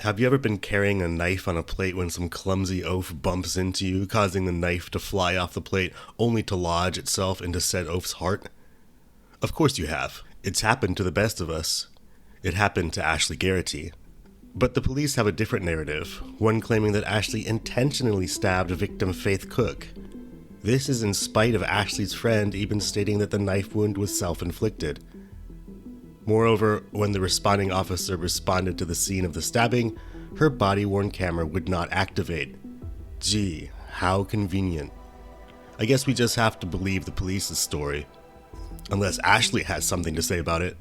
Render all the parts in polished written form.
Have you ever been carrying a knife on a plate when some clumsy oaf bumps into you, causing the knife to fly off the plate only to lodge itself into said oaf's heart? Of course you have. It's happened to the best of us. It happened to Ashley Garrity. But the police have a different narrative, one claiming that Ashley intentionally stabbed victim Faith Cook. This is in spite of Ashley's friend even stating that the knife wound was self-inflicted. Moreover, when the responding officer responded to the scene of the stabbing, her body-worn camera would not activate. Gee, how convenient. I guess we just have to believe the police's story. Unless Ashley has something to say about it.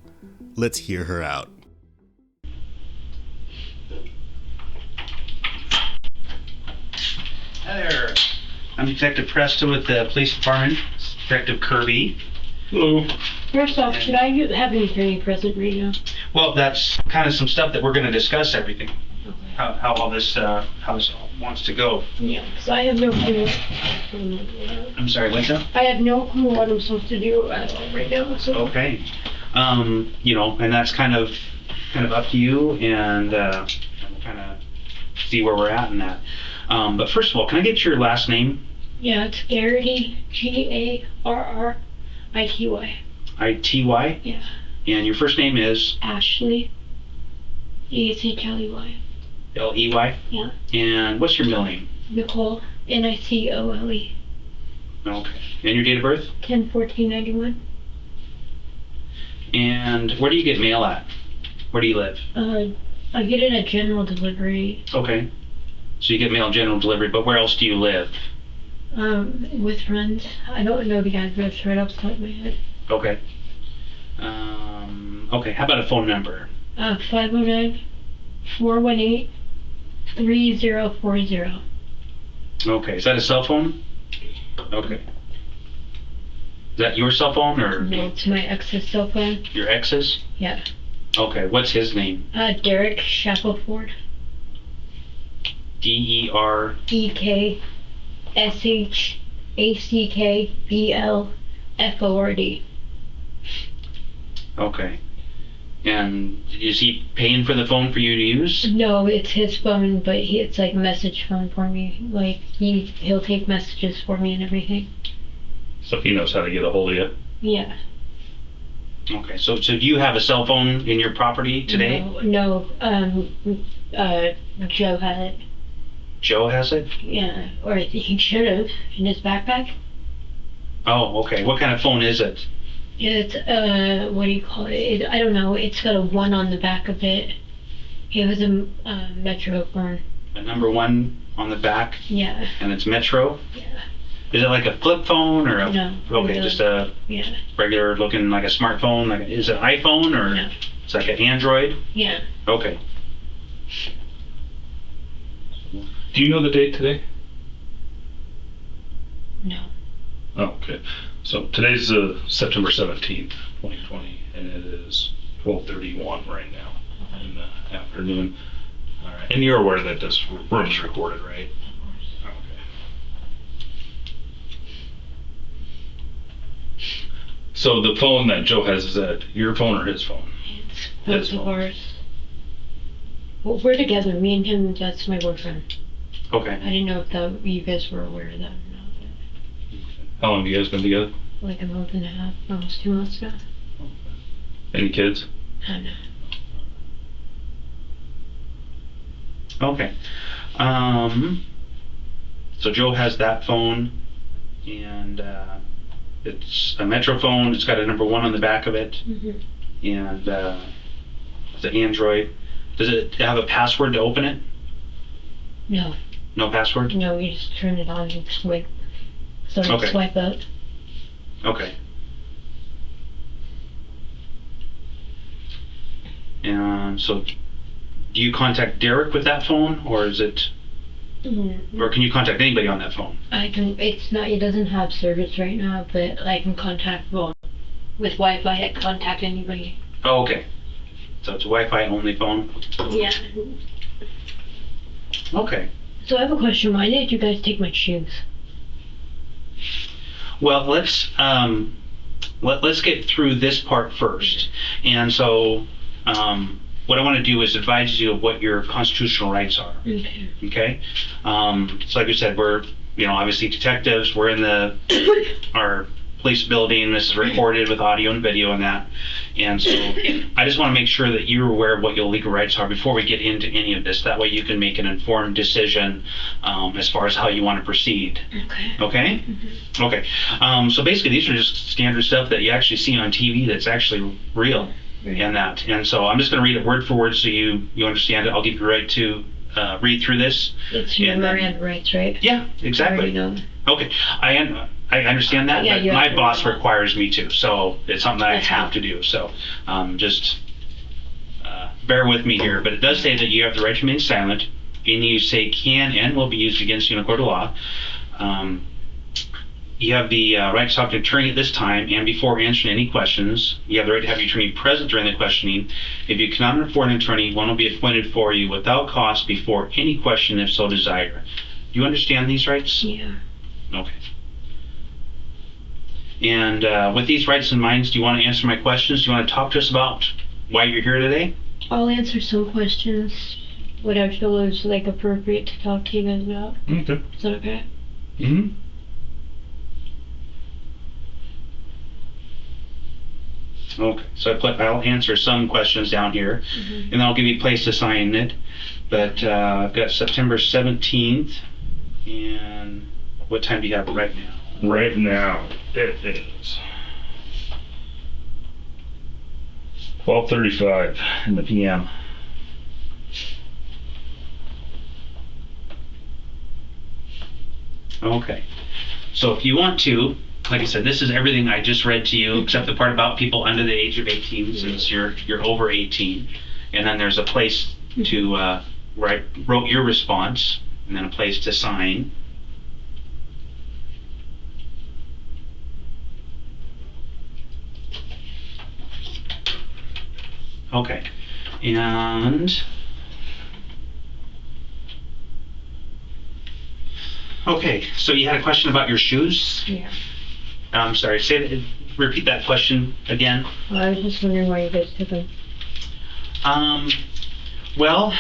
Let's hear her out. Hi there. I'm Detective Preston with the police department. Detective Kirby. Hello. First off, should I have an attorney present right now? Well, that's kind of some stuff that we're going to discuss. Everything, Okay. how all this all wants to go. Yeah, because I have no clue. I'm sorry, what's up? I have no clue what I'm supposed to do at all right now. So. Okay. And that's kind of up to you, and we'll kind of see where we're at in that. But first of all, can I get your last name? Yeah, it's Garrity, Garrity. I-T-Y? Yeah. And your first name is? Ashley. Ashley. L-E-Y? Yeah. And what's your middle name? Nicole, Nicole. Okay. And your date of birth? 10/14/91. And where do you get mail at? Where do you live? I get it at general delivery. Okay. So you get mail general delivery, but where else do you live? With friends. I don't know the address right off the top of my head. Okay. Okay, how about a phone number? 509-418-3040. Okay, is that a cell phone? Okay. Is that your cell phone or? No, it's my ex's cell phone. Your ex's? Yeah. Okay, what's his name? Derek Shackleford. D-E-R? DKSHACKBLFORD. Okay. And is he paying for the phone for you to use? No, it's his phone, but it's like a message phone for me. Like he'll take messages for me and everything. So he knows how to get a hold of you? Yeah. Okay, so do you have a cell phone in your property today? No, Joe had it. Joe has it? Yeah, or he should have in his backpack. Oh, okay. What kind of phone is it? It's what do you call it? I don't know. It's got a 1 on the back of it. It was a Metro phone. A number 1 on the back? Yeah. And it's Metro? Yeah. Is it like a flip phone or a? No. Okay, just a regular looking like a smartphone. Like is it an iPhone or? No. It's like an Android? Yeah. Okay. Do you know the date today? No. Oh, okay. So today's September 17th, 2020, and it is 12:31 right now in the afternoon. All right. And you're aware that this room's recorded, right? Of course. Okay. So the phone that Joe has, is that your phone or his phone? It's His both of phone. ours. Well, we're together. Me and him. That's my boyfriend. Okay. I didn't know if you guys were aware of that or not. How long have you guys been together? Like a month and a half, almost 2 months now. Any kids? I don't know. Okay. So Joe has that phone, and it's a Metro phone. It's got a number 1 on the back of it, Mm-hmm. and it's an Android. Does it have a password to open it? No. No password? No, you just turn it on and swipe. So Okay. swipe out. Okay. And so, do you contact Derek with that phone, or is it, or can you contact anybody on that phone? I can. It's not. It doesn't have service right now, but I can contact. Well, with Wi-Fi, I can contact anybody. Oh, okay. So it's a Wi-Fi only phone. Yeah. Okay. So I have a question. Why did you guys take my shoes? Well, let's get through this part first. And so, what I want to do is advise you of what your constitutional rights are. Okay. Okay? So like I said, we're, obviously detectives. We're in our police building. This is recorded with audio and video and that. And so I just want to make sure that you're aware of what your legal rights are before we get into any of this. That way you can make an informed decision as far as how you want to proceed. Okay. Okay? Mm-hmm. Okay. So basically these are just standard stuff that you actually see on TV that's actually real. Right. And so I'm just going to read it word for word so you understand it. I'll give you the right to read through this. It's Miranda rights, right? Yeah, exactly. I already know. Okay, I understand that, Yeah, but you have my to boss know that. requires me to, so it's something that I That's have to do. So just bear with me here. But it does say that you have the right to remain silent. Anything you say can and will be used against you in a court of law. You have the right to talk to an attorney at this time and before answering any questions. You have the right to have your attorney present during the questioning. If you cannot afford an attorney, one will be appointed for you without cost before any question if so desired. Do you understand these rights? Yeah. Okay. And with these rights in mind, do you want to answer my questions? Do you want to talk to us about why you're here today? I'll answer some questions. What I feel is appropriate to talk to you guys about. Okay. Is that okay? Mm-hmm. Okay. So I'll answer some questions down here, Mm-hmm. and then I'll give you a place to sign it. But I've got September 17th, and what time do you have right now? Right now, it is 12:35 in the PM. Okay. So if you want to, like I said, this is everything I just read to you, except the part about people under the age of 18, since you're over 18. And then there's a place to where I wrote your response, and then a place to sign. Okay. And okay, so you had a question about your shoes? Yeah. I'm sorry, repeat that question again. I was just wondering why you guys took them. Well,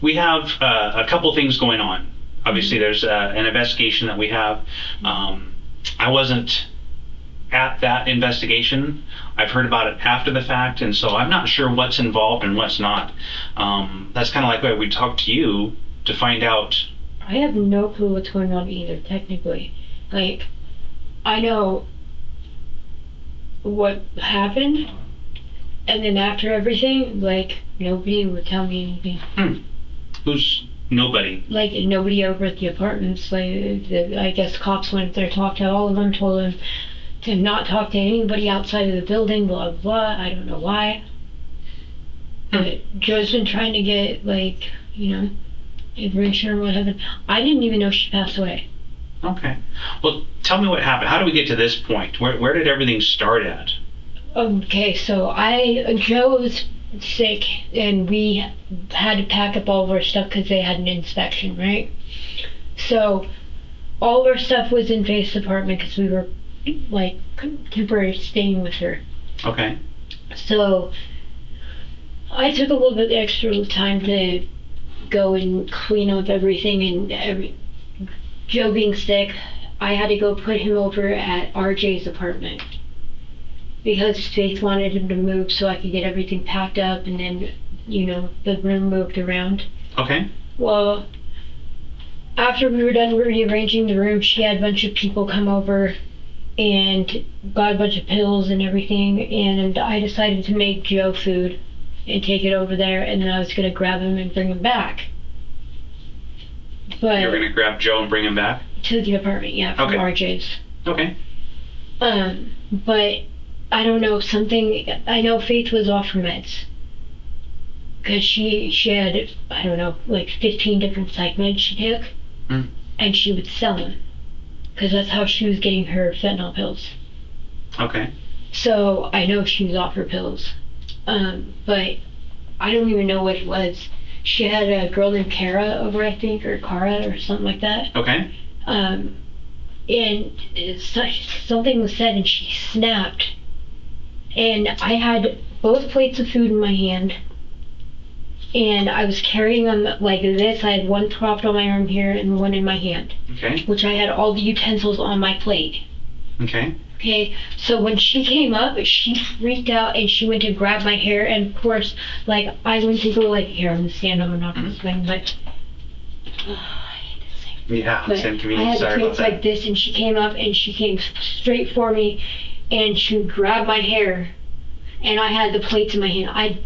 we have a couple things going on. Obviously, there's an investigation that we have. I wasn't at that investigation. I've heard about it after the fact, and so I'm not sure what's involved and what's not. That's kind of like why we talked to you to find out. I have no clue what's going on either, technically. I know what happened, and then after everything, nobody would tell me anything. Who's nobody? Nobody over at the apartments. I guess cops went there, talked to all of them, told them to not talk to anybody outside of the building, blah, blah, blah. I don't know why. But Joe's been trying to get, information or whatever. I didn't even know she passed away. Okay. Well, tell me what happened. How do we get to this point? Where did everything start at? Okay, so Joe was sick, and we had to pack up all of our stuff because they had an inspection, right? So all of our stuff was in Faith's apartment because we were temporarily staying with her. Okay. So I took a little bit extra time to go and clean up everything, and Joe being sick, I had to go put him over at RJ's apartment because Faith wanted him to move so I could get everything packed up and then, the room moved around. Okay. Well, after we were done rearranging the room, she had a bunch of people come over and got a bunch of pills and everything, and I decided to make Joe food and take it over there, and then I was going to grab him and bring him back. But You're going to grab Joe and bring him back? to the apartment, yeah, from Okay. RJ's. Okay. But I don't know, I know Faith was off her meds. Because she had, I don't know, 15 different psych meds she took. Mm. And she would sell them. Because that's how she was getting her fentanyl pills. Okay. So I know she was off her pills. But I don't even know what it was. She had a girl named Kara over, I think, or Cara or something like that. Okay. And something was said and she snapped. And I had both plates of food in my hand, and I was carrying them like this. I had one propped on my arm here and one in my hand, Okay. which I had all the utensils on my plate. Okay. Okay, so when she came up, she freaked out and she went to grab my hair, and of course, like, I went to go, like, here, I'm gonna stand up and knock this thing, but, I hate this thing. Yeah. But Same I community. had Sorry to about face that. like this, and she came up and she came straight for me, and she grabbed my hair, and I had the plates in my hand. I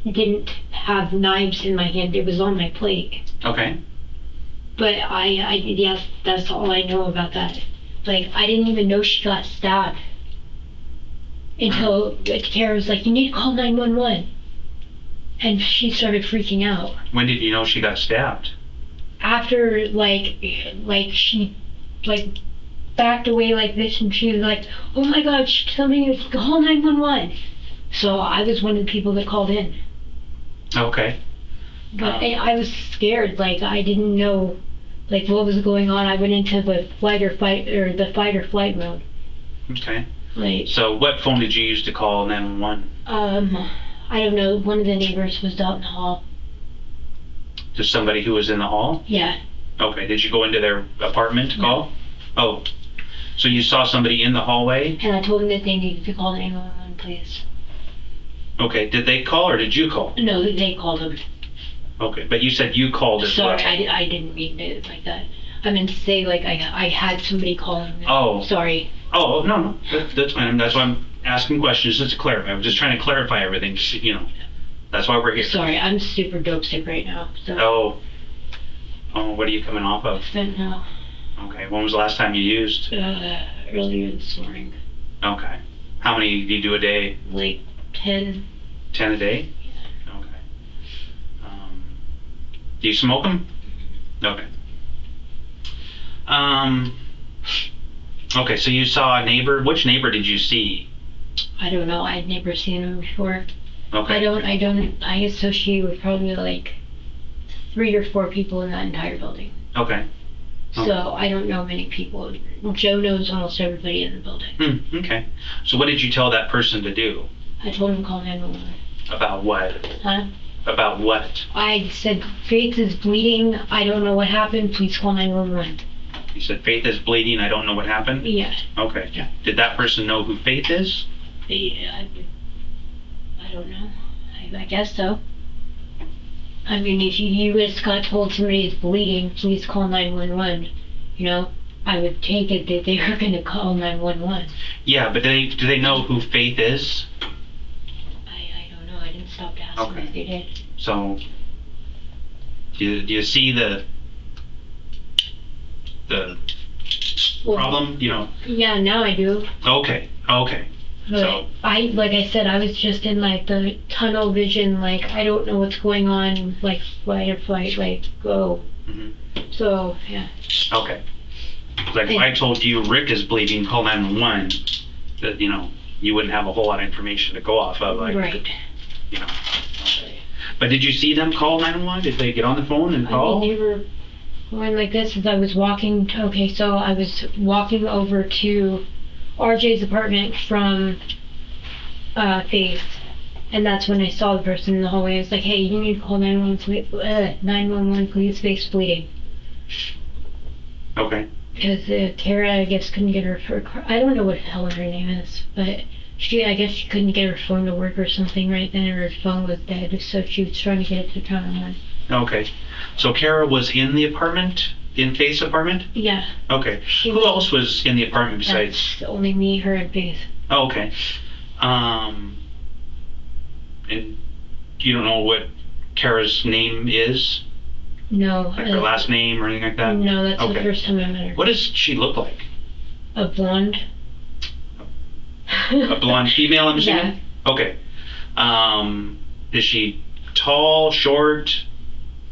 didn't have knives in my hand, it was on my plate. Okay. But yes, that's all I know about that. Like, I didn't even know she got stabbed until Kara was like, you need to call 911. And she started freaking out. When did you know she got stabbed? After, like she, like, backed away like this, and she was like, oh my God, somebody was, call 911. So I was one of the people that called in. Okay. But I was scared, like, I didn't know, like, what was going on. I went into the fight or flight mode. Okay. Like, So what phone did you use to call 911? I don't know, one of the neighbors was out in the hall. Just somebody who was in the hall? Yeah, Okay. Did you go into their apartment to call? Oh. So you saw somebody in the hallway? and I told them that they needed to call 911, please. Okay. Did they call or did you call? No, they called them. Okay. But you said you called as Sorry, well. I didn't mean it like that. I meant to say, like, I had somebody calling me. Oh. Sorry. Oh, no. That's fine. That's why I'm asking questions, just to clarify. I'm just trying to clarify everything, just, you know. That's why we're here. Sorry, I'm super dope sick right now. So. Oh, what are you coming off of? Fentanyl. Okay. When was the last time you used? Earlier this morning. Okay. How many do you do a day? Like 10. 10 a day? Okay. Do you smoke them? Okay. Okay, so you saw a neighbor. Which neighbor did you see? I don't know. I'd never seen him before. Okay. I associate with probably like 3 or 4 people in that entire building. Okay. So I don't know many people. Joe knows almost everybody in the building. Okay. So what did you tell that person to do? I told him to call 911. About what? Huh? About what? I said, Faith is bleeding. I don't know what happened. Please call 911. You said Faith is bleeding. I don't know what happened? Yeah. Okay. Yeah. Did that person know who Faith is? Yeah, I don't know. I guess so. I mean, if you just got told somebody is bleeding, please call 911, you know, I would take it that they were going to call 911. Yeah, but do they know who Faith is? I don't know. I didn't stop to ask them Okay. if they did. So, do you see the Well, problem? You know. Yeah, now I do. Okay. But So like I said, I was just in like the tunnel vision, like I don't know what's going on, like fight or flight, like go. Mhm. So yeah. okay. Like if I told you Rick is bleeding, call 911. That you wouldn't have a whole lot of information to go off of. Like, Right. Okay. But did you see them call 911? Did they get on the phone and I call? mean, they were going like this as I was walking. Okay, so I was walking over to RJ's apartment from Faith, and that's when I saw the person in the hallway. I was like, hey, you need to call 911, please, Faith's bleeding. Okay. Because Kara, I guess, couldn't get her, I don't know what the hell her name is, but I guess she couldn't get her phone to work or something right then, or her phone was dead, so she was trying to get it to turn on. Okay. So Kara was in the apartment? In Faith's apartment? Yeah. Okay. She Who was- else was in the apartment besides? That's only me, her, and Faith. Oh, okay. And you don't know what Kara's name is? No. Like her last name or anything like that? No, that's the Okay. first time I met her. What does she look like? A blonde. A blonde female, I'm assuming? Yeah. Okay. Is she tall, short,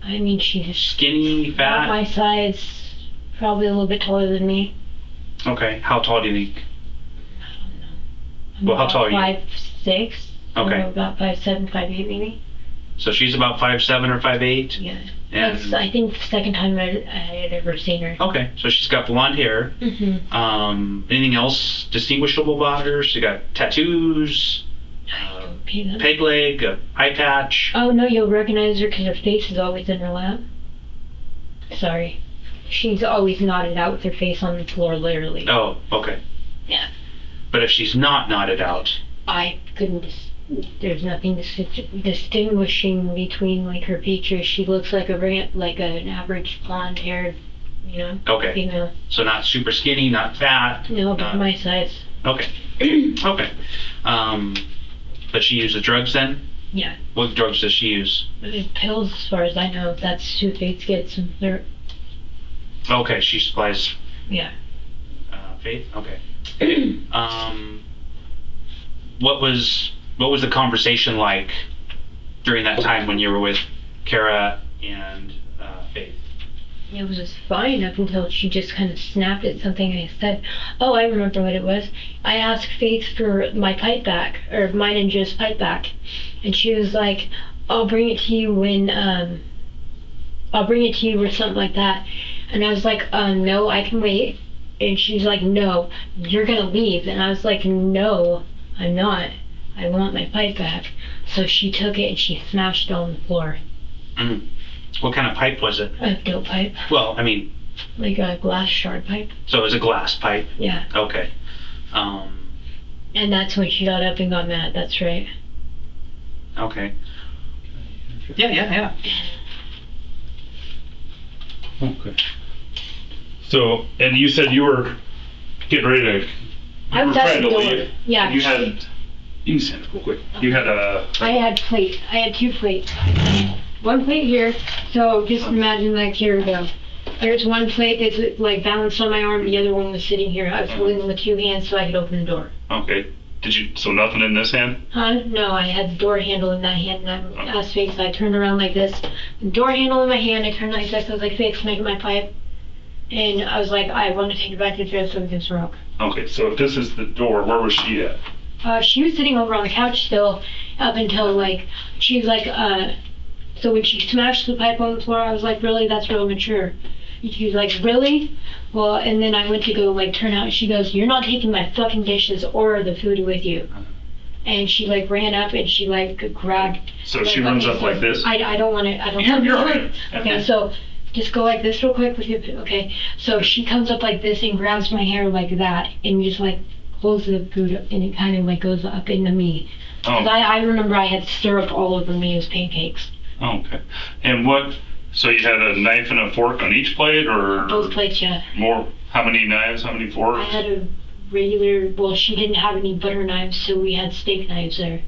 I mean, she's skinny, about fat? my size, probably a little bit taller than me. Okay. How tall do you think? I don't know. I'm Well, how about tall are you? 5'6". Okay. Or about 5'7", 5'8", maybe. So she's about 5'7" or 5'8"? Yeah. And That's, I think, the second time I had ever seen her. okay, so she's got blonde hair. Mm-hmm. Anything else distinguishable about her? She got tattoos. I don't Peanut. Peg leg, eye patch. Oh no, you'll recognize her because her face is always in her lap. Sorry. She's always nodded out with her face on the floor, literally. Oh, okay. Yeah. But if she's not nodded out, I couldn't. There's nothing distinguishing between like her features. She looks like an average blonde-haired, okay. female. So not super skinny, not fat. No, about my size. Okay. Okay. But she uses drugs then? Yeah. What drugs does she use? Pills, as far as I know. That's who Faith gets. Okay, she supplies Yeah. Faith? Okay. What was the conversation like during that time when you were with Kara and Faith? It was just fine up until she just kind of snapped at something I said. Oh, I remember what it was. I asked Faith for my pipe back, or mine and Joe's pipe back. And she was like, I'll bring it to you when, I'll bring it to you or something like that. And I was like, no, I can wait. And she's like, no, you're gonna leave. And I was like, no, I'm not. I want my pipe back. So she took it and she smashed it on the floor. Mm. What kind of pipe was it? A dope pipe. Well, I mean... Like a glass shard pipe. So it was a glass pipe? Yeah. Okay. And that's when she got up and got mad, that's right. Okay. Yeah. Okay. So, and you said you were getting ready to... I was at the door. Yeah. You had... You can stand up real quick. You had a... I had two plates. One plate here, so just imagine like, here we go. There's one plate that's like balanced on my arm, the other one was sitting here. I was holding them with two hands so I could open the door. Okay. So nothing in this hand? Huh? No, I had the door handle in that hand and I asked Faith, so I turned around like this. The door handle in my hand, I turned like this, I was like, Faith, make my pipe. And I was like, I want to take it back to the chair so we can smoke. Okay, so if this is the door, where was she at? She was sitting over on the couch still, up until like, she was like, so when she smashed the pipe on the floor, I was like, really? That's real mature. And she was like, really? Well, and then I went to go like turn out, and she goes, you're not taking my fucking dishes or the food with you. And she like ran up and she like grabbed. So like, she runs up like this? I don't want to, You're right. Okay, so just go like this real quick with your, okay. So she comes up like this and grabs my hair like that and just like pulls the food up and it kind of like goes up into me. Because I remember I had syrup all over me as pancakes. Okay. And so you had a knife and a fork on each plate, or? Both plates, yeah. More? How many knives? How many forks? I had a regular, well, she didn't have any butter knives, so we had steak knives there.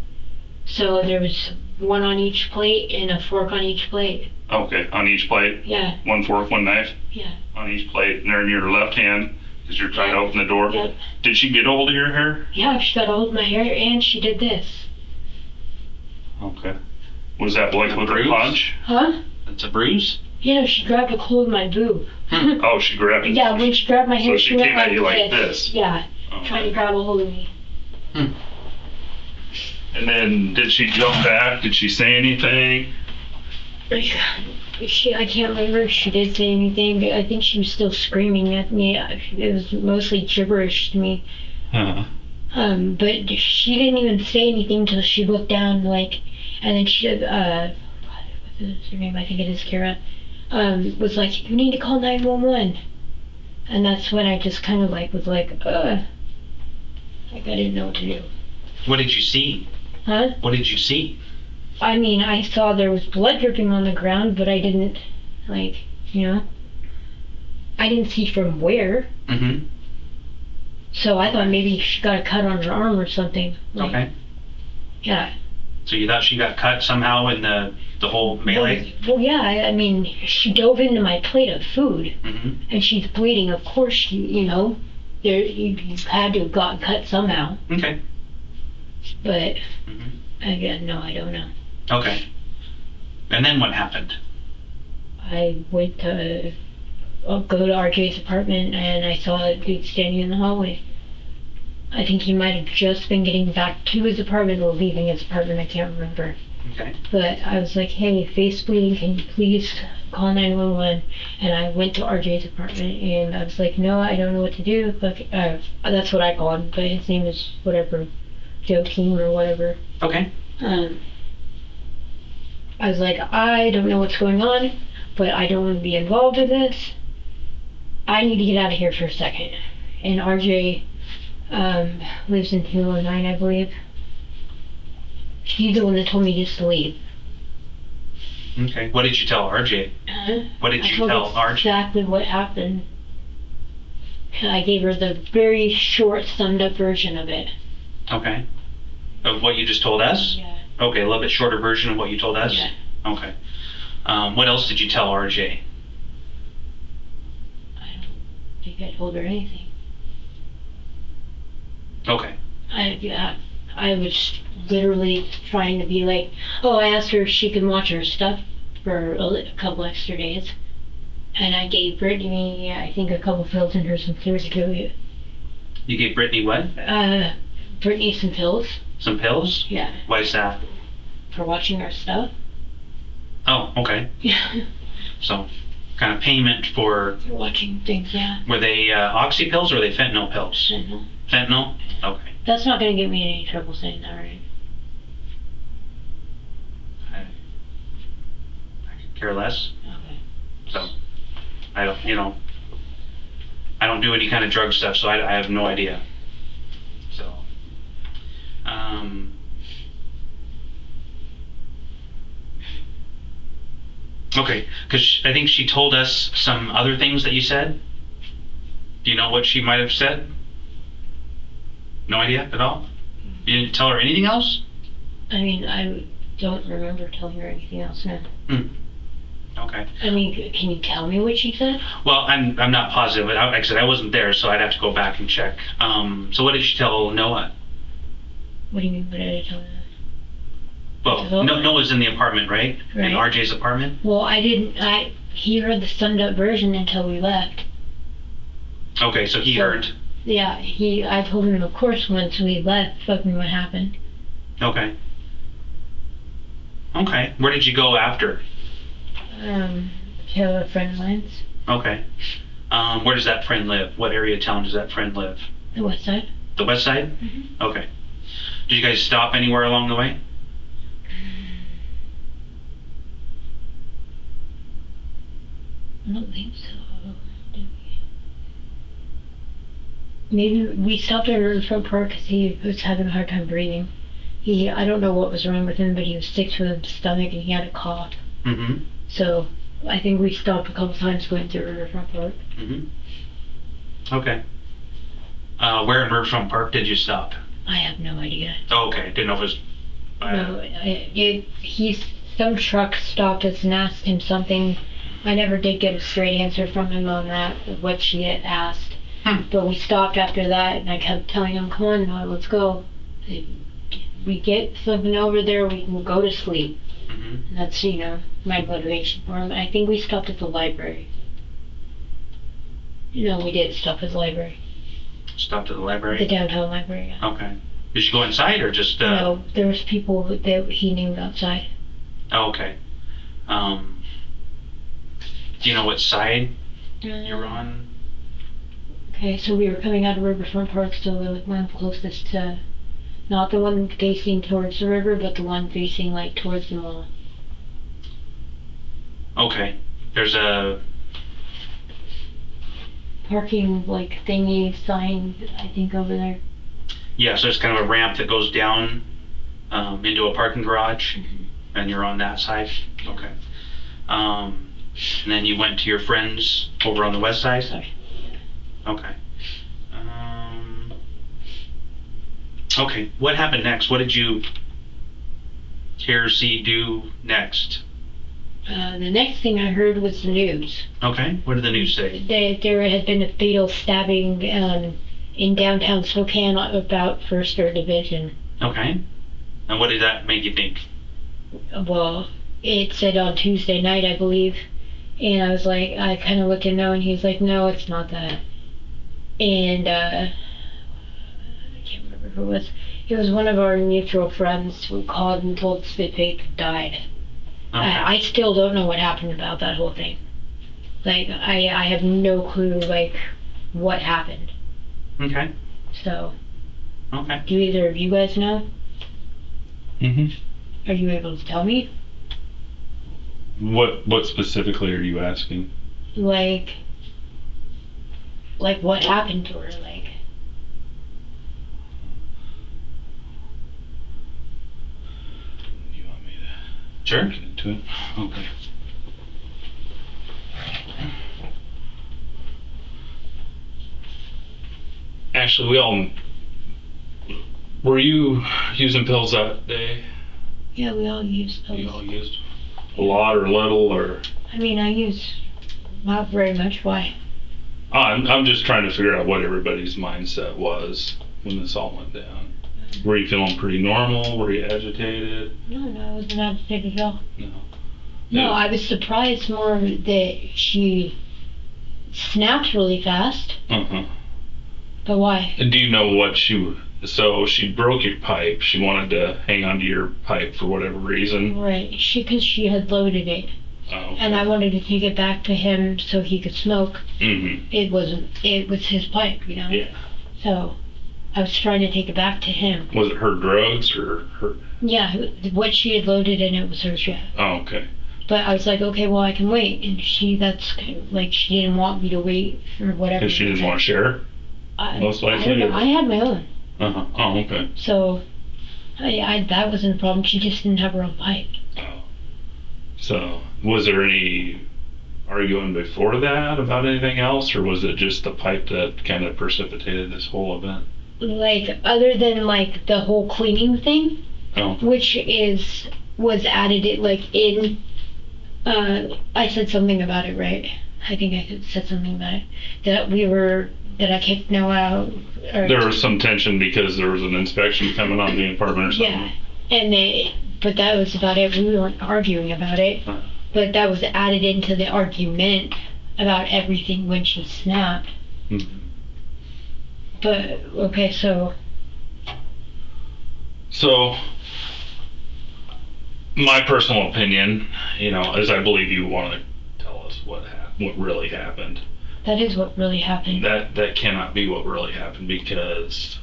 So there was one on each plate and a fork on each plate. Okay, on each plate? Yeah. One fork, one knife? Yeah. On each plate, and they're in your left hand, because you're trying to open the door? Yep. Did she get a hold of your hair? Yeah, she got a hold of my hair and she did this. Okay. Was that like with a bruise? punch? Huh? That's a bruise? She grabbed a hold of my boob. Oh, she grabbed it? Yeah, when she grabbed my hair, So she went came at you like this? Yeah, Okay. trying to grab a hold of me. And then did she jump back? Did she say anything? I can't remember if she did say anything, but I think she was still screaming at me. It was mostly gibberish to me. Uh-huh. But she didn't even say anything until she looked down, like, and then she, what's her name? I think it is Kara, was like, you need to call 911. And that's when I just kind of like, was like, I didn't know what to do. What did you see? Huh? What did you see? I mean, I saw there was blood dripping on the ground, but I didn't, like, I didn't see from where. Mm-hmm. So I thought maybe she got a cut on her arm or something. Like, Okay. Yeah. So you thought she got cut somehow in the whole melee? Well, yeah, I mean, she dove into my plate of food, Mm-hmm. and she's bleeding. Of course, you had to have gotten cut somehow. Okay. But, Mm-hmm. again, no, I don't know. Okay. And then what happened? I went to go to RJ's apartment, and I saw a dude standing in the hallway. I think he might have just been getting back to his apartment or leaving his apartment, I can't remember. Okay. But I was like, hey, face bleeding, can you please call 911? And I went to RJ's apartment, and I was like, no, I don't know what to do. That's what I called him, but his name is whatever, Joe King or whatever. Okay. I was like, I don't know what's going on, but I don't want to be involved in this. I need to get out of here for a second. And RJ lives in 209, I believe. She's the one that told me just to leave. Okay. What did you tell RJ? What did you tell RJ? Exactly what happened. I gave her the very short, summed up version of it. Okay. Of what you just told us? Yeah. Okay, a little bit shorter version of what you told us? Yeah. Okay. What else did you tell RJ? I don't think I told her anything. Okay. I was literally trying to be like, oh, I asked her if she could watch her stuff for a couple extra days. And I gave Brittany, I think, a couple pills and her some pills to go. You gave Brittany what? Brittany some pills. Some pills? Yeah. Why is that? For watching our stuff. Oh, okay. Yeah. So, kind of payment for... For watching things, yeah. Were they oxy pills or were they fentanyl pills? Fentanyl. Fentanyl? Okay. That's not going to get me in any trouble saying that, right? I could care less. Okay. So, I don't do any kind of drug stuff, so I have no idea. So, okay, because I think she told us some other things that you said. Do you know what she might have said? No idea at all? You didn't tell her anything else? I mean, I don't remember telling her anything else now. Okay. I mean, can you tell me what she said? Well, I'm not positive. Like I said, I wasn't there, so I'd have to go back and check. So what did she tell Noah? What do you mean, what did I tell her? Well, Noah's in the apartment, right? Right. In RJ's apartment? Well, he heard the summed up version until we left. Okay, so he heard. Yeah, I told him, of course, once we left, fucking what happened. Okay. Okay. Where did you go after? To a friend of mine's. Okay. Where does that friend live? What area of town does that friend live? The west side. The west side? Mm-hmm. Okay. Did you guys stop anywhere along the way? I don't think so. Did we? Maybe we stopped at Riverfront Park because he was having a hard time breathing. I don't know what was wrong with him, but he was sick to the stomach and he had a cough. Mm-hmm. So I think we stopped a couple times going through Riverfront Park. Mm-hmm. Okay. Where in Riverfront Park did you stop? I have no idea. Oh, okay. Didn't know if it was... No, some truck stopped us and asked him something. I never did get a straight answer from him on that, what she had asked. But we stopped after that, and I kept telling him, come on, Noah, let's go. If we get something over there, we can go to sleep. Mm-hmm. And that's, my motivation for him. I think we stopped at the library. No, we did stop at the library. Stopped at the library? The downtown library, yeah. Okay. Did you go inside or just... No, there was people that he knew outside. Oh, okay. Do you know what side you're on? Okay, so we were coming out of Riverfront Park, so the one closest to... Not the one facing towards the river, but the one facing, towards the mall. Okay. There's a... Parking, thingy sign, I think, over there. Yeah, so there's kind of a ramp that goes down into a parking garage, and you're on that side? Okay. And then you went to your friends over on the west side? Sorry. Okay. Okay, what happened next? What did you hear, see, do next? The next thing I heard was the news. Okay, what did the news say? There had been a fatal stabbing in downtown Spokane about 1st or Division. Okay. And what did that make you think? Well, it said on Tuesday night, I believe. And I was like, I kind of looked at Noah, and he was like, no, it's not that. And I can't remember who it was. It was one of our mutual friends who called and told us that Faith had died. Okay. I still don't know what happened about that whole thing. I have no clue, what happened. Okay. So, Okay. do either of you guys know? Mm-hmm. Are you able to tell me? What specifically are you asking? Like what happened to her? Like, You want me to Sure. get into it? Okay. Ashley, were you using pills that day? yeah, we all use You all pills. used a lot or little or? I mean, I use not very much. Why? I'm just trying to figure out what everybody's mindset was when this all went down. Were you feeling pretty normal? Were you agitated? No, I wasn't agitated at all. No. No, Yeah. I was surprised more that she snapped really fast. Uh-huh. But why? And do you know what so she broke your pipe. She wanted to hang onto your pipe for whatever reason. Right, because she had loaded it, Oh, okay. and I wanted to take it back to him so he could smoke. Mm-hmm. It was his pipe, you know? Yeah. So, I was trying to take it back to him. Was it her drugs or her? Yeah, what she had loaded in it was her shit. Oh, okay. But I was like, okay, well, I can wait. And she didn't want me to wait or whatever. Because she didn't want to share? most likely, or- I had my own. Uh-huh. Oh, okay. So, that wasn't a problem. She just didn't have her own pipe. Oh. So, was there any arguing before that about anything else, or was it just the pipe that kind of precipitated this whole event? Like, other than, like, the whole cleaning thing, Oh. which was added, in, I said something about it, right? I think I said something about it. That I kicked Noah out. Or, There was some tension because there was an inspection coming on the apartment or something. Yeah, but that was about it. We weren't arguing about it. Huh. But that was added into the argument about everything when she snapped. Mhm. But, okay, so, So, my personal opinion, is I believe you want to tell us what really happened. that is what really happened. That cannot be what really happened, because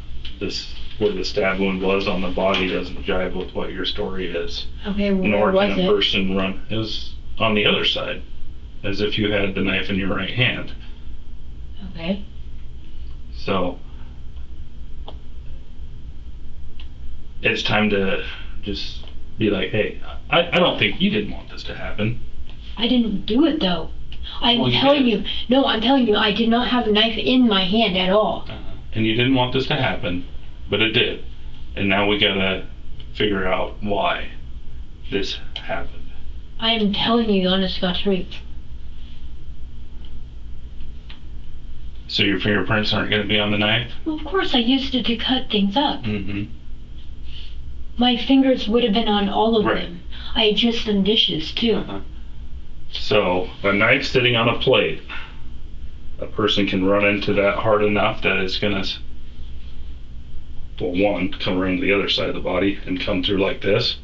where the stab wound was on the body doesn't jive with what your story is. Okay, Nor where can was a it? person run. It was on the other side, as if you had the knife in your right hand. Okay. So, it's time to just be like, hey, I don't think you didn't want this to happen. I didn't do it, though. I'm Well, you telling did. you. No, I'm telling you, I did not have a knife in my hand at all. And you didn't want this to happen, but it did. And now we gotta figure out why this happened. I am telling you, honest to God's truth. So your fingerprints aren't gonna be on the knife? Well, of course, I used it to cut things up. Mm-hmm. My fingers would have been on all of Right. them. I had just done dishes, too. Uh-huh. So, a knife sitting on a plate, a person can run into that hard enough that it's gonna, well, one, come around the other side of the body and come through like this.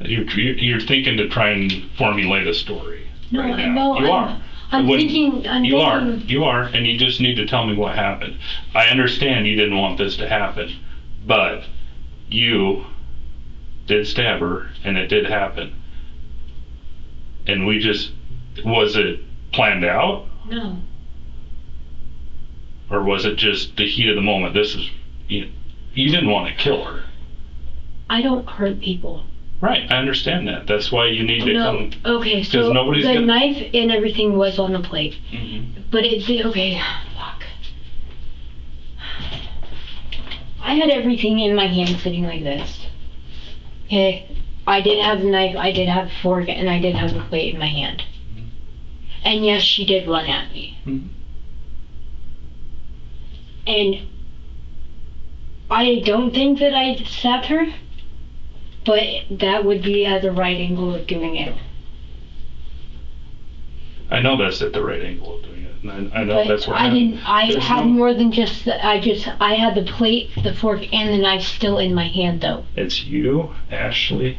You're thinking to try and formulate a story No, right I now. know. You are. I'm When- thinking. You are, and you just need to tell me what happened. I understand you didn't want this to happen, but you did stab her, and it did happen. And was it planned out, No. or was it just the heat of the moment? You didn't want to kill her. I don't hurt people. Right, I understand that. That's why you need to No. come. Okay, so nobody's the gonna- knife and everything was on the plate. Mhm. But okay, fuck. I had everything in my hand sitting like this. Okay, I did have the knife, I did have the fork, and I did have the plate in my hand. And yes, she did run at me. Mhm. And I don't think that I stabbed her, but that would be at the right angle of doing it. I know that's at the right angle of doing it, and I know But that's what I happened. didn't. I There's had no- more than just. I had the plate, the fork, and the knife still in my hand, though. It's you, Ashley,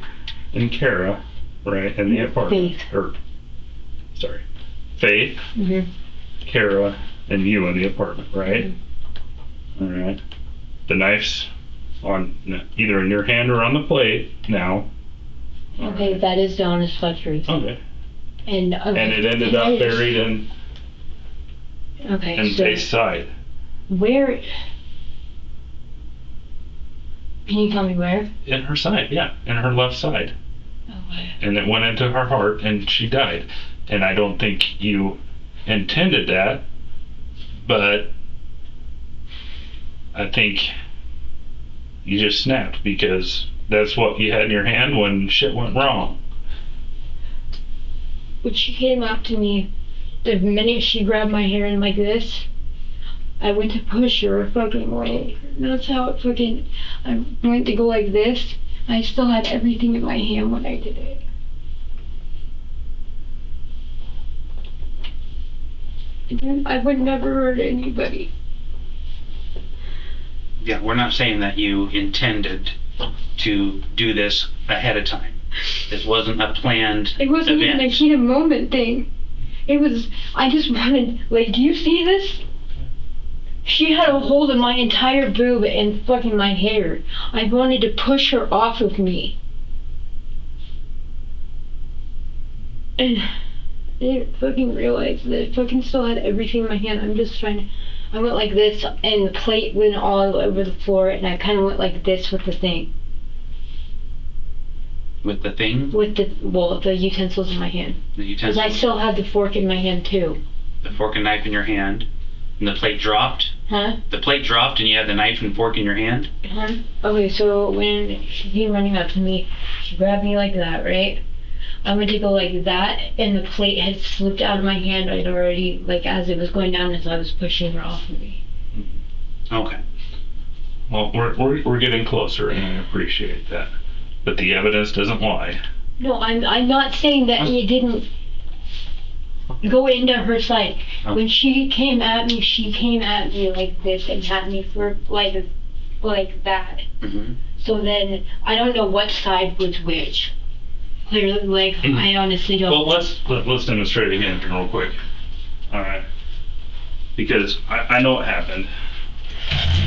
and Kara, right, in the apartment. Faith. Faith. Mm-hmm. Kara and you in the apartment, right? All right. The knife's on either in your hand or on the plate now. All Okay, right. that is the honest truth. Okay. And And it ended up buried in Okay, so face side. where? Can you tell me where? In her side, yeah, in her left side. Okay. And it went into her heart and she died. And I don't think you intended that, but I think you just snapped because that's what you had in your hand when shit went wrong. When she came up to me, the minute she grabbed my hand like this, I went to push her fucking away. And that's how it fucking, I went to go like this. I still had everything in my hand when I did it. I would never hurt anybody. Yeah, we're not saying that you intended to do this ahead of time. This wasn't a planned It wasn't even a event. heat of moment thing. It was, I just wanted, like, do you see this? She had a hold of my entire boob and fucking my hair. I wanted to push her off of me. And I didn't fucking realize that I fucking still had everything in my hand. I'm just trying to, I went like this and the plate went all over the floor and I kind of went like this with the thing. With the thing, With the utensils in my hand. the Because I utensil, still had the fork in my hand too. the fork and knife in your hand, and the plate dropped. Huh? The plate dropped and you had the knife and fork in your hand? Huh? Okay, so when she came running up to me, she grabbed me like that, right? I went to go like that, and the plate had slipped out of my hand. I'd already, like, as it was going down, as I was pushing her off of me. Okay. Well, we're getting closer and I appreciate that. But the evidence doesn't lie. No, I'm not saying that it didn't go into her side. Oh. When she came at me like this and had me for like that. Mm-hmm. So then I don't know what side was which. Clearly, like I honestly don't. Well, let's demonstrate again real quick. All right. Because I know what happened.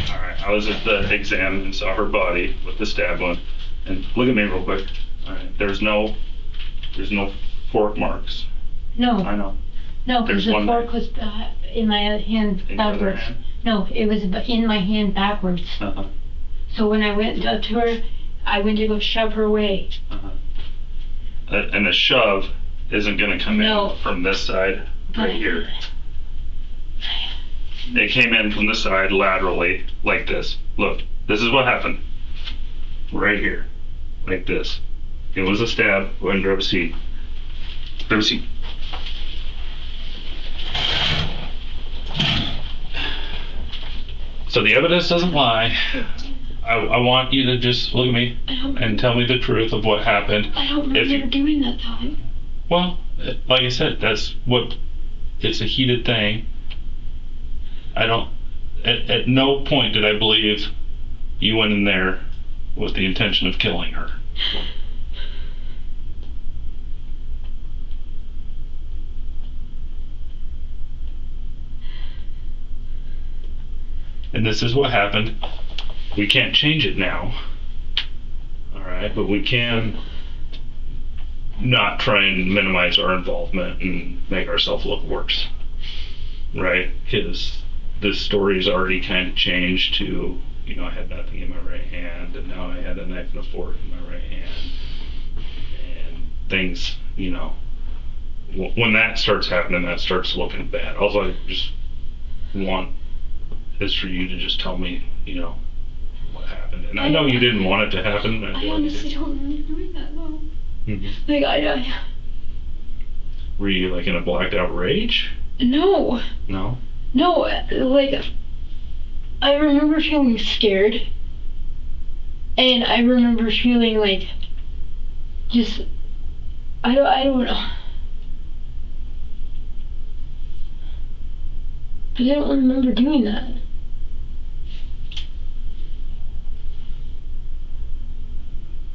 All right. I was at the exam and saw her body with the stab wound. And look at me real quick. All right. There's no fork marks. No. I know. No, because There's the one fork was in my hand In your other backwards. hand? No, it was in my hand backwards. Uh-huh. So when I went up to her, I went to go shove her away. Uh-huh. And the shove isn't going to come No. in from this side right here. It came in from the side laterally like this. Look, this is what happened. Right here. Like this. It was a stab. Go ahead and grab a seat. Grab a seat. So the evidence doesn't lie. I want you to just look at me and tell me the truth of what happened. I don't If remember you- doing that time. Well, like I said, it's a heated thing. At no point did I believe you went in there with the intention of killing her. And this is what happened. We can't change it now. Alright, but we can not try and minimize our involvement and make ourselves look worse. Right? Because this story's already kind of changed to, I had nothing in my right hand, and now I had a knife and a fork in my right hand. And things, when that starts happening, that starts looking bad. All I just want is for you to just tell me, what happened. And I know you didn't want it to happen. I honestly don't remember doing that though. Mm-hmm. Like I Were you like in a blacked out rage? no. No? No, like, I remember feeling scared, and I remember feeling like, just, I don't know. But I don't remember doing that.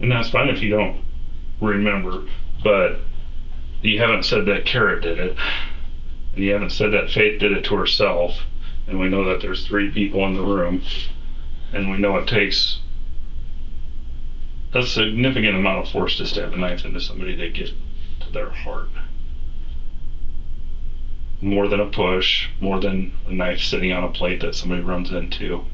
And that's fine if you don't remember, but you haven't said that Kara did it. and you haven't said that Faith did it to herself, and we know that there's 3 people in the room, and we know it takes a significant amount of force to stab a knife into somebody to get to their heart. More than a push, more than a knife sitting on a plate that somebody runs into.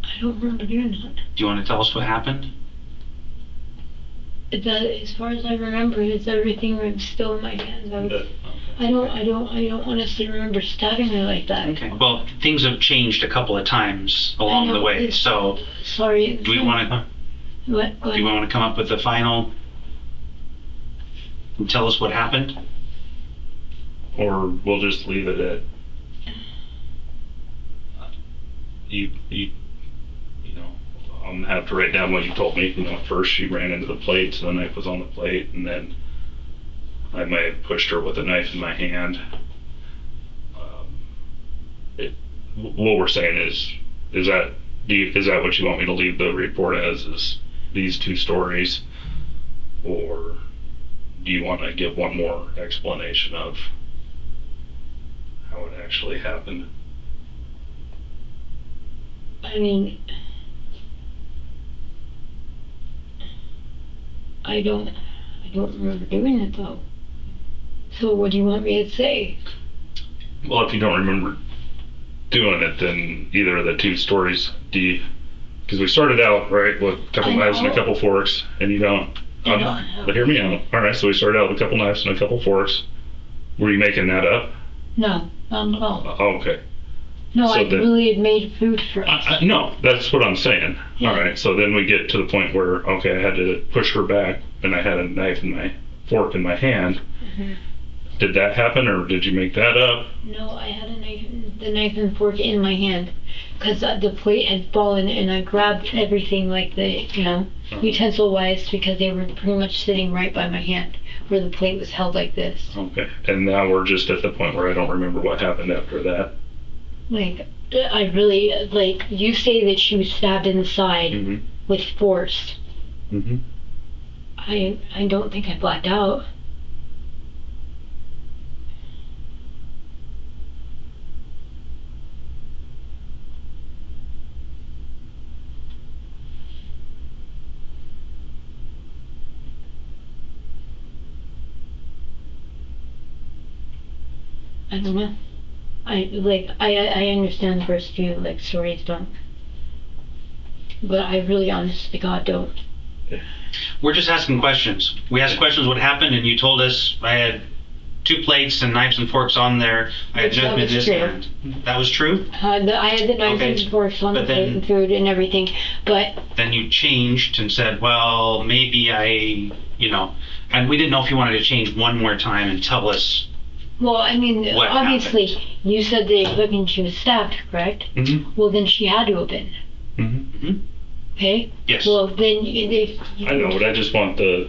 I don't remember doing that. Do you want to tell us what happened? That, as far as I remember, it's everything was still in my hands. I don't honestly remember stabbing her like that. Okay. Well, things have changed a couple of times along the way, so Sorry. do we want to? What? Do you want to come up with the final and tell us what happened? Or we'll just leave it at you know, I'm gonna have to write down what you told me. You know, at first she ran into the plate, so the knife was on the plate, and then I may have pushed her with a knife in my hand. What we're saying is that what you want me to leave the report as, is these 2 stories, or do you want to give one more explanation of how it actually happened? I mean, I don't remember doing it though. So what do you want me to say? Well, if you don't remember doing it, then either of the 2 stories, because we started out, right, with a couple knives and a couple forks, and you don't. But hear me out. All right, so we started out with a couple knives and a couple forks. Were you making that up? No, not at all. Okay. No, So I then- really had made food for us. No, that's what I'm saying. Yeah. All right, so then we get to the point where, okay, I had to push her back, and I had a knife and my fork in my hand. Mhm. Did that happen, or did you make that up? No, I had the knife and fork in my hand, because the plate had fallen, and I grabbed everything like utensil-wise, because they were pretty much sitting right by my hand, where the plate was held like this. Okay, and now we're just at the point where I don't remember what happened after that. Like, I really, like, you say that she was stabbed in the side Mm-hmm. with force. Mm-hmm. I don't think I blacked out. I don't know. I understand the first few stories, but I really, honest to God, don't. We're just asking questions. We asked questions what happened, and you told us I had 2 plates and knives and forks on there. I had Which that nothing in was this true. hand. That was true? I had the knives Okay. and forks on the But plate then- and food and everything, but Then you changed and said, well, maybe and we didn't know if you wanted to change one more time and tell us. well, I mean, What obviously, you said that she was stabbed, correct? Mm-hmm. Well, then she had to have been. Mm-hmm. Okay. Yes. Well, then if I know, but I just want the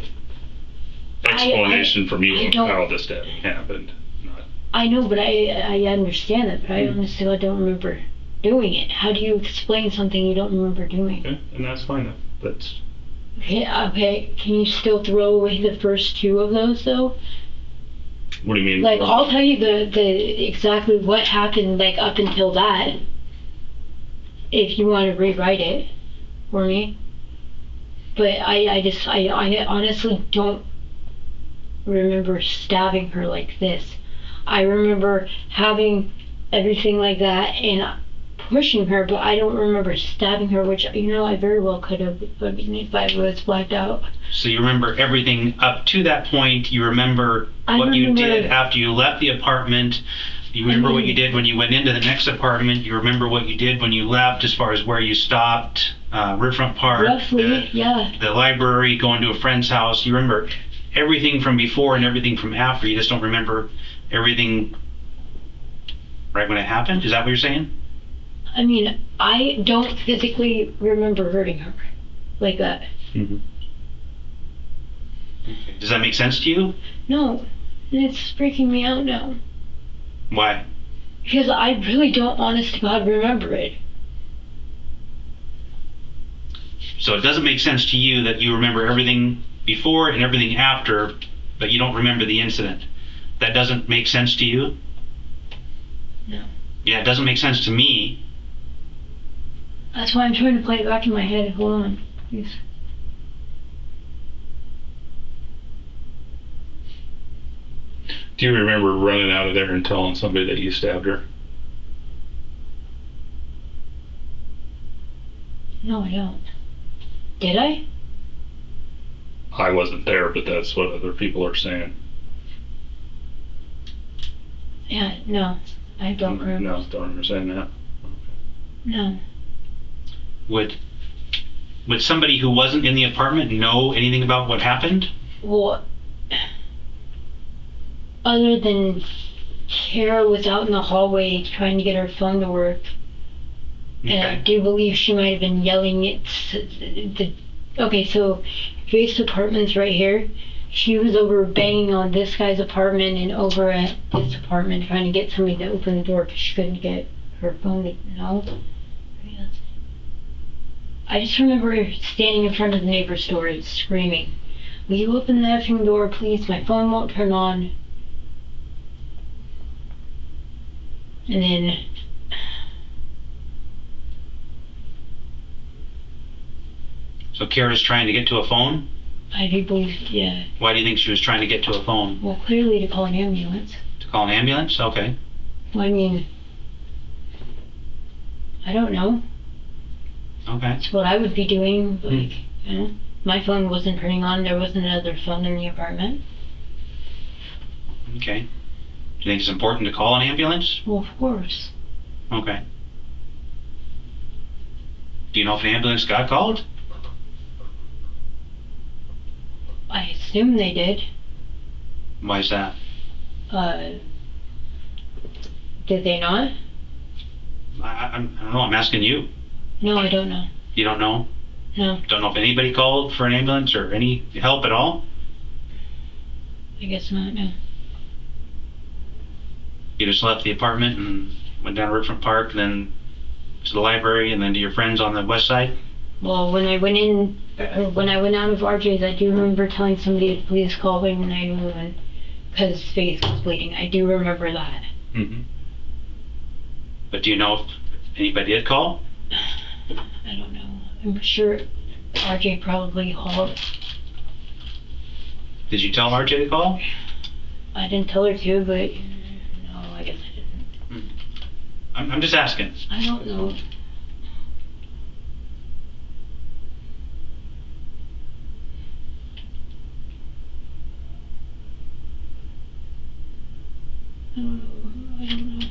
explanation from you I of don't- how the stabbing happened. Not, I know, but I understand it, but I honestly I don't remember doing it. How do you explain something you don't remember doing? okay, and that's fine. That's Okay. Can you still throw away the first 2 of those though? what do you mean? Like, I'll tell you the exactly what happened, like, up until that, if you want to rewrite it for me. But I honestly don't remember stabbing her like this. I remember having everything like that and pushing her, but I don't remember stabbing her, which, I very well could have, if I was blacked out. So you remember everything up to that point. You remember what you did after you left the apartment. You remember what you did when you went into the next apartment. You remember what you did when you left, as far as where you stopped, Riverfront Park, Roughly, yeah. the library, going to a friend's house. You remember everything from before and everything from after. You just don't remember everything right when it happened. Is that what you're saying? I mean, I don't physically remember hurting her like that. Mhm. Does that make sense to you? No, it's freaking me out now. Why? Because I really don't, honest to God, remember it. So it doesn't make sense to you that you remember everything before and everything after, but you don't remember the incident. That doesn't make sense to you? No. Yeah, it doesn't make sense to me. That's why I'm trying to play it back in my head. Hold on, please. Do you remember running out of there and telling somebody that you stabbed her? No, I don't. Did I? I wasn't there, but that's what other people are saying. Yeah, no. I don't remember. No, don't remember saying that. No. Would somebody who wasn't in the apartment know anything about what happened? Well, other than Kara was out in the hallway trying to get her phone to work. And I do believe she might have been yelling at okay, so Faith's apartment's right here. She was over banging on this guy's apartment and over at this apartment trying to get somebody to open the door because she couldn't get her phone to, no. I just remember standing in front of the neighbor's door and screaming, "Will you open the effing door, please? My phone won't turn on." And then So Kara's trying to get to a phone? I do believe, yeah. Why do you think she was trying to get to a phone? Well, clearly to call an ambulance. To call an ambulance? Okay. Well, I mean, I don't know. Okay. That's what I would be doing. Like, you know, my phone wasn't turning on. There wasn't another phone in the apartment. Okay. Do you think it's important to call an ambulance? Well, of course. Okay. Do you know if an ambulance got called? I assume they did. Why is that? Did they not? I don't know. I'm asking you. No, I don't know. You don't know? No, Don't know if anybody called for an ambulance or any help at all? I guess not, no. You just left the apartment and went down to Riverfront Park and then to the library and then to your friends on the west side? Well, when I went out of RJ's, I do remember telling somebody to please call 911 because his face was bleeding. I do remember that. Mm-hmm. But do you know if anybody did call? I don't know. I'm sure RJ probably called. Did you tell RJ to call? I didn't tell her to, but no, I guess I didn't. I'm just asking. I don't know. I don't know.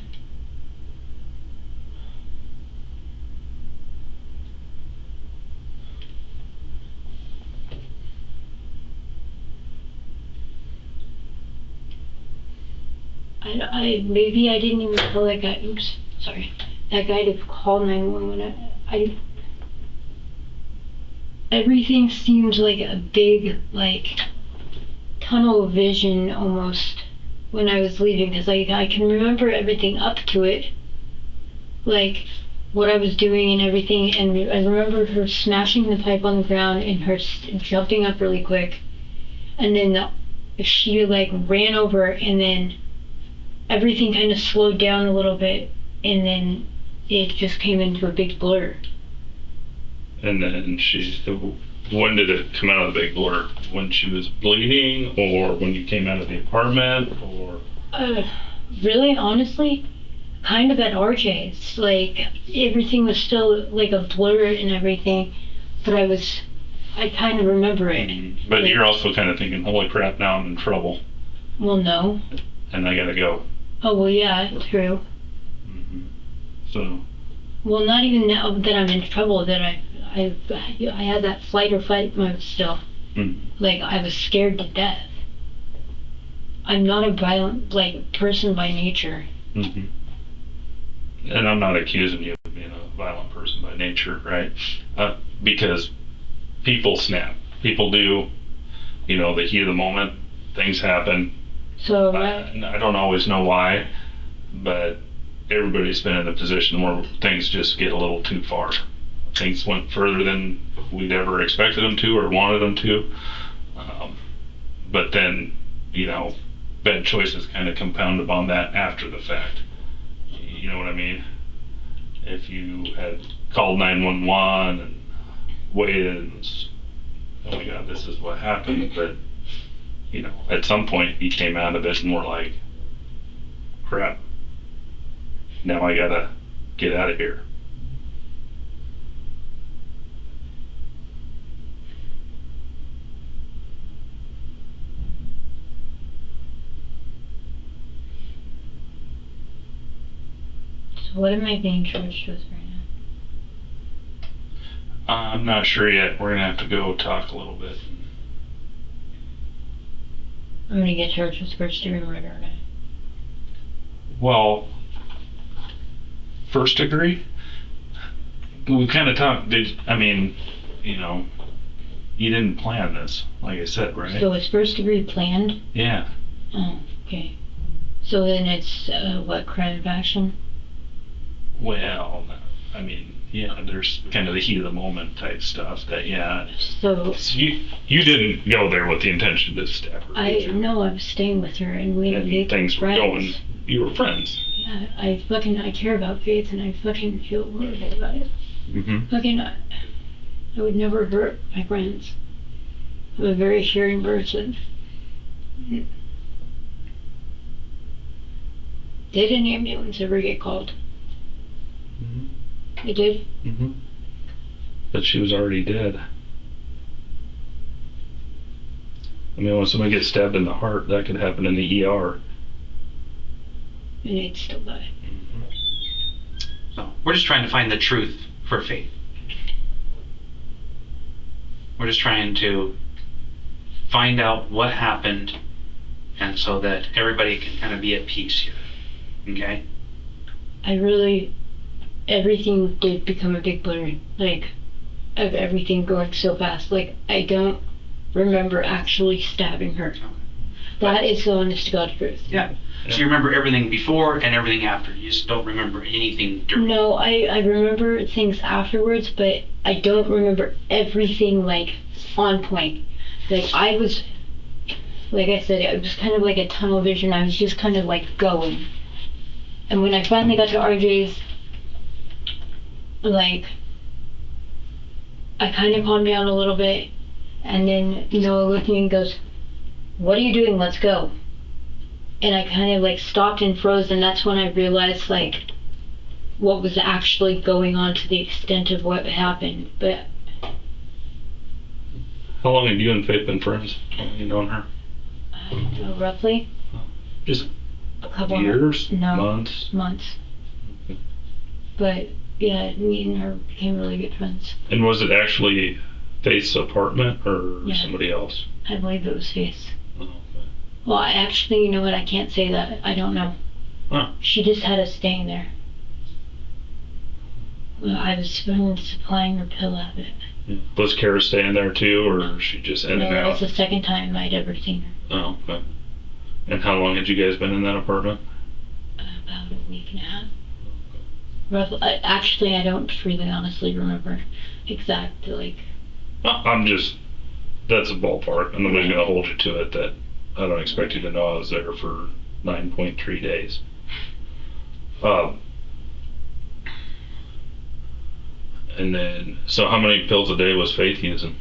Maybe I didn't even tell that guy, oops, sorry, that guy to call 911. Everything seems like a big, like, tunnel vision almost when I was leaving, because I can remember everything up to it, like what I was doing and everything, and I remember her smashing the pipe on the ground and her jumping up really quick, and then she like ran over, and then everything kind of slowed down a little bit, and then it just came into a big blur. And then when did it come out of the big blur? When she was bleeding, or when you came out of the apartment, or? Really, honestly, kind of at RJ's. Like, everything was still like a blur and everything, but I kind of remember it. Mm-hmm. But like, you're also kind of thinking, holy crap, now I'm in trouble. Well, no. And I gotta go. Oh, well, yeah, true. Mm-hmm. So. Well, not even now that I'm in trouble, that I had that flight or fight mode still. Mm-hmm. Like, I was scared to death. I'm not a violent, like, person by nature. Mm-hmm. And I'm not accusing you of being a violent person by nature, right? Because people snap. People do. You know, the heat of the moment, things happen. So I don't always know why. but everybody's been in a position where things just get a little too far. Things went further than we'd ever expected them to or wanted them to. But then, bad choices kind of compound upon that after the fact. You know what I mean? If you had called 911 and waited and, oh my God, this is what happened. But, at some point he came out of it and we're like, crap, now I gotta get out of here. So what am I being charged with right now? I'm not sure yet. We're gonna have to go talk a little bit. I'm gonna get charged with first-degree murder, aren't I? Well, first degree? We kind of talked, you didn't plan this, like I said, right? So is first-degree planned? Yeah. Oh, okay. So then it's, what, crime of action? Well, there's kind of the heat of the moment type stuff that, So you didn't go there with the intention to stab her. I know I was staying with her and we And became things were friends. going, you were friends. Yeah, I care about Faith and I fucking feel horrible about it. Mm-hmm. I would never hurt my friends. I'm a very sharing person. Did an ambulance ever get called? Mm-hmm. It did? Mm-hmm. But she was already dead. When somebody gets stabbed in the heart, that could happen in the ER. And they'd still die. So we're just trying to find the truth for Faith. We're just trying to find out what happened, and so that everybody can kind of be at peace here. Okay? Everything did become a big blur. Of everything going so fast. I don't remember actually stabbing her. That is the honest to God truth. Yeah. So you remember everything before and everything after. You just don't remember anything during. No, I remember things afterwards, but I don't remember everything on point. I was, like I said, it was kind of like a tunnel vision. I was just kind of going. And when I finally got to RJ's, I kind of calmed down a little bit, and then Noah looked at me and goes, "What are you doing? Let's go." And I kind of stopped and froze, and that's when I realized what was actually going on to the extent of what happened. But How long have you and Faith been friends? How long have you known her? I don't know, roughly Just a couple years? No, Months? months. Okay. But yeah, me and her became really good friends. And was it actually Faith's apartment or Yeah. somebody else? I believe it was Faith. Oh, okay. Well, you know what? I can't say that. I don't know. Huh. She just had us staying there. Well, I was supplying her pill habit. Yeah. Was Kara staying there too, or she just in and No, out? it's the second time I'd ever seen her. Oh, okay. And how long had you guys been in that apartment? About a week and a half. Roughly. Actually, I don't really honestly remember exact, That's a ballpark. And nobody's going to hold you to it that I don't expect you to know I was there for 9.3 days. And then, so how many pills a day was Faith using?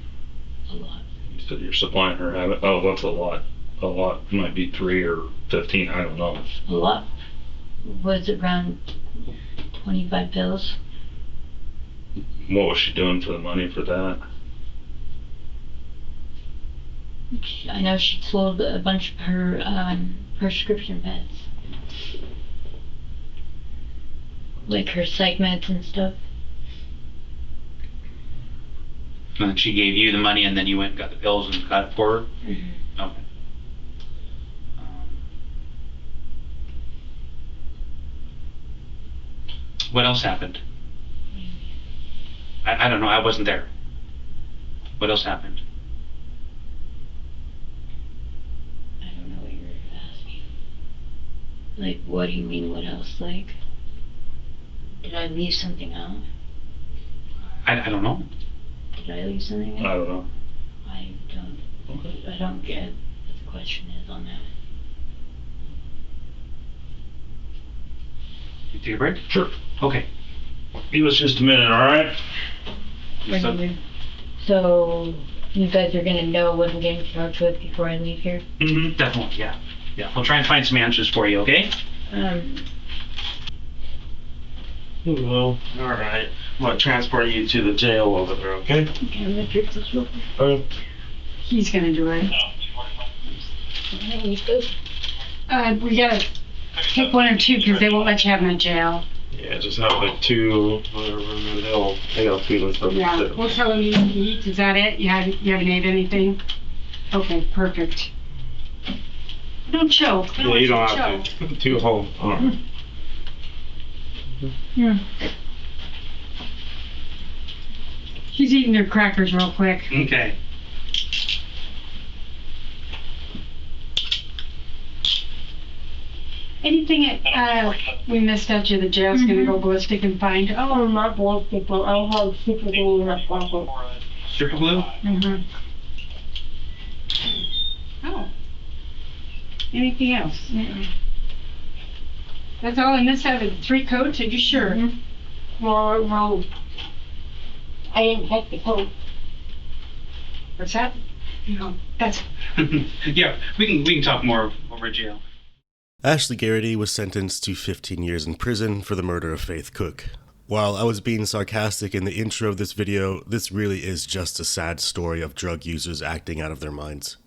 a lot. You said you're supplying her habit. Oh, that's a lot. A lot might be 3 or 15. I don't know. A lot. Was it around 25 pills? What was she doing for the money for that? I know she sold a bunch of her prescription meds. Her psych meds and stuff. And she gave you the money, and then you went and got the pills and got it for her? Mm-hmm. Okay. What else happened? I don't know. I wasn't there. What else happened? I don't know what you're asking. Like, what do you mean, what else? Like, did I leave something out? I don't know. Did I leave something I out? don't know. I don't get what the question is on that. You take a break? Sure. Okay. Give us just a minute, all right? So, you guys are gonna know what I'm getting charged with before I leave here? Mm-hmm, definitely, yeah. Yeah, we'll try and find some answers for you, okay? Well, all right. I'm gonna transport you to the jail over there, okay? Okay, I'm gonna drink this real quick. Okay. He's gonna do it. Hey, you good? We gotta pick one or two because they won't let you have them in jail. Yeah, just have like two, whatever, and then they'll feed and stuff. Yeah, too. we'll tell them you can eat. Is that it? You haven't ate anything? Okay, perfect. Don't choke. Yeah, you don't have choke. to. Two whole. All right. Yeah. She's eating her crackers real quick. Okay. Anything we missed out to the jail's gonna go ballistic and find? Oh, not ballistic, but I have super glue in that pocket. Super glue? Mm-hmm. Oh. Anything else? Mm-mm. That's all I missed out of the 3 coats, are you sure? Well, I didn't take the coat. What's that? No, that's, Yeah, we can talk more over at jail. Ashley Garrity was sentenced to 15 years in prison for the murder of Faith Cook. While I was being sarcastic in the intro of this video, this really is just a sad story of drug users acting out of their minds.